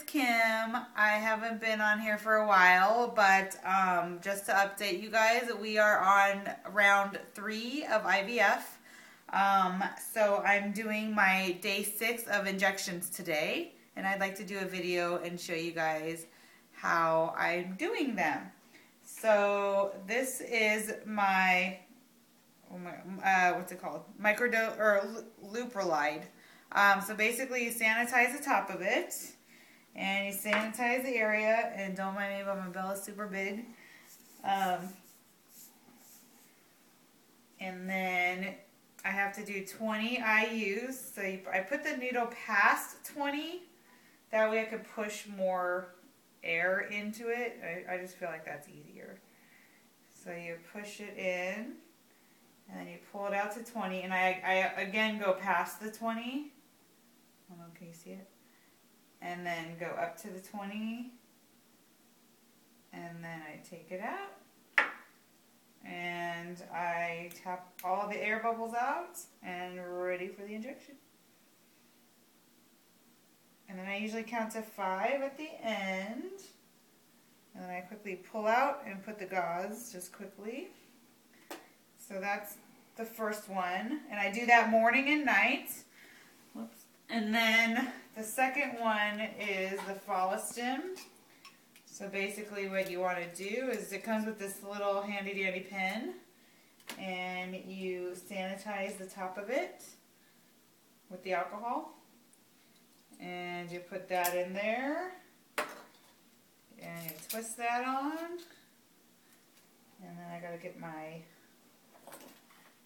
Kim. I haven't been on here for a while, but just to update you guys, we are on round 3 of IVF. So I'm doing my day 6 of injections today, and I'd like to do a video and show you guys how I'm doing them. So this is my what's it called? Microdose or Leuprolide. So basically you sanitize the top of it and you sanitize the area, and don't mind me, but my belly's super big. And then I have to do 20 IUs. So I put the needle past 20. That way I could push more air into it. I just feel like that's easier. So you push it in, and then you pull it out to 20. And I again go past the 20. Hold on, can you see it? And then go up to the 20. And then I take it out. And I tap all the air bubbles out and ready for the injection. And then I usually count to 5 at the end. And then I quickly pull out and put the gauze just quickly. So that's the first one. And I do that morning and night. Whoops. And then the second one is the Follistim. So basically what you want to do is it comes with this little handy dandy pen, and you sanitize the top of it with the alcohol, and you put that in there and you twist that on, and then I gotta get my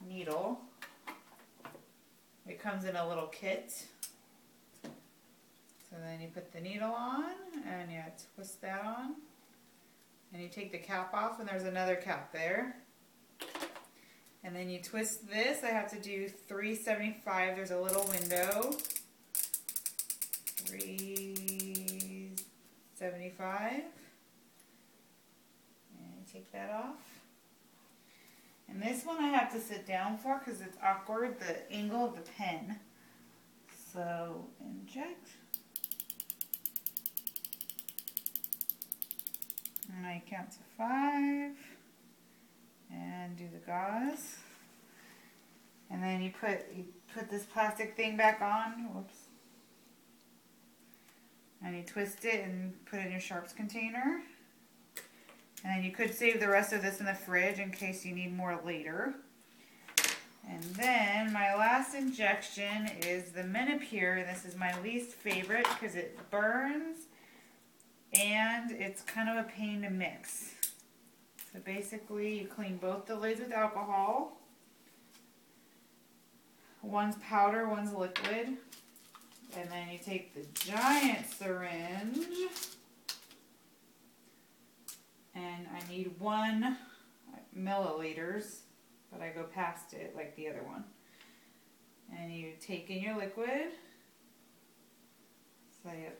needle. It comes in a little kit. So then you put the needle on, and you twist that on, and you take the cap off, and there's another cap there. And then you twist this. I have to do 375. There's a little window. 375. And you take that off. And this one I have to sit down for because it's awkward, the angle of the pen. So inject. And I count to 5 and do the gauze. And then you put this plastic thing back on. Whoops. And you twist it and put it in your sharps container. And then you could save the rest of this in the fridge in case you need more later. And then my last injection is the Menopur. This is my least favorite because it burns and it's kind of a pain to mix. So basically you clean both the lids with alcohol. One's powder, one's liquid. And then you take the giant syringe, and I need 1 milliliters, but I go past it like the other one. And you take in your liquid, so you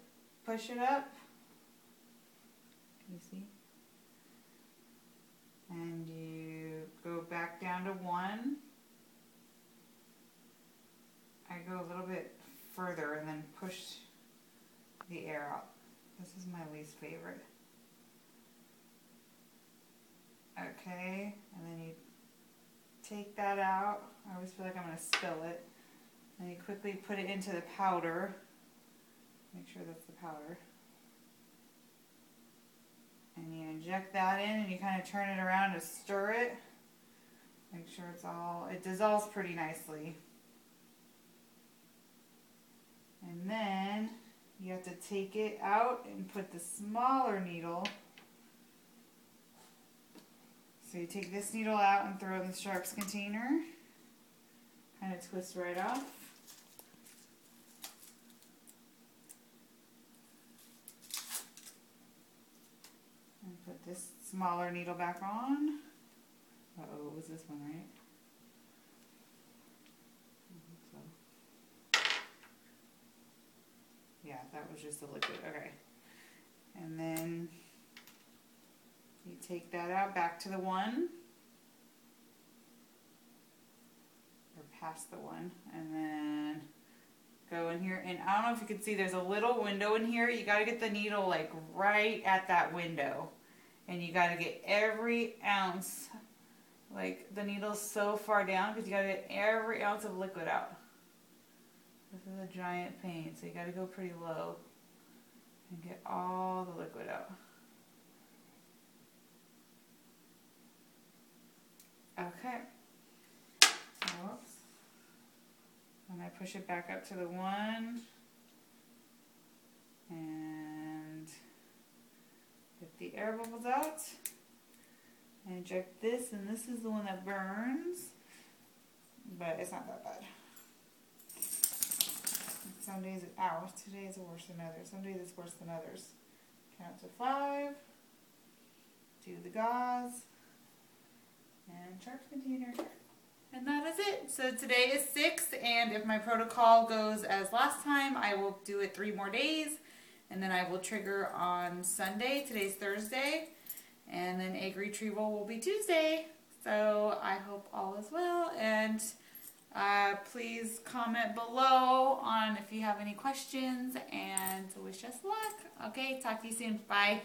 push it up. You see? And you go back down to 1. I go a little bit further and then push the air out. This is my least favorite. Okay, and then you take that out. I always feel like I'm going to spill it. And you quickly put it into the powder. Make sure that's the powder. And you inject that in, and you kind of turn it around to stir it. Make sure it dissolves pretty nicely. And then you have to take it out and put the smaller needle. So you take this needle out and throw it in the sharps container. Kind of twist right off. And put this smaller needle back on. Uh-oh, it was this one, right? Yeah, that was just the liquid. Okay. And then you take that out back to the 1. Or past the 1. And then go in here. And I don't know if you can see, there's a little window in here. You got to get the needle like right at that window. And you got to get every ounce, like the needle's so far down because you got to get every ounce of liquid out. This is a giant pain, so you got to go pretty low and get all the liquid out. Okay. Whoops. And I push it back up to the 1 and get the air bubbles out and inject this, and this is the one that burns, but it's not that bad. Some days, today is worse than others. Some days it's worse than others. Count to 5, do the gauze, and charge container. And that is it. So today is 6, and if my protocol goes as last time, I will do it 3 more days, and then I will trigger on Sunday. Today's Thursday, and then egg retrieval will be Tuesday. So I hope all is well, and please comment below on if you have any questions, and wish us luck. Okay, talk to you soon. Bye.